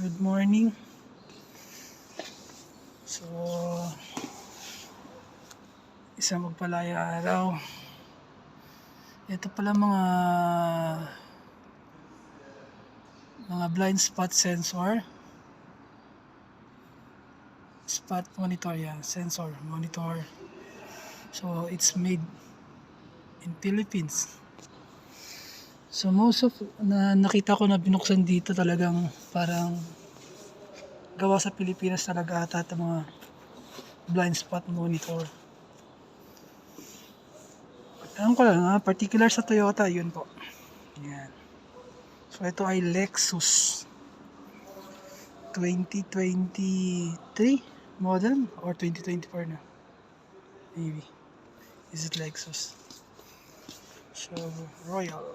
Good morning. So, isang magpalayang araw. Ito pala mga blind spot sensor. Spot monitor yan, sensor monitor. So, it's made in Philippines. So, most of nakita ko na binuksan dito talagang parang gawa sa Pilipinas talaga ata at mga blind spot monitor. Alam ko lang particular sa Toyota, yun po. Yan. So ito ay Lexus 2023 model or 2024 na. Maybe. Is it Lexus? So, Royal.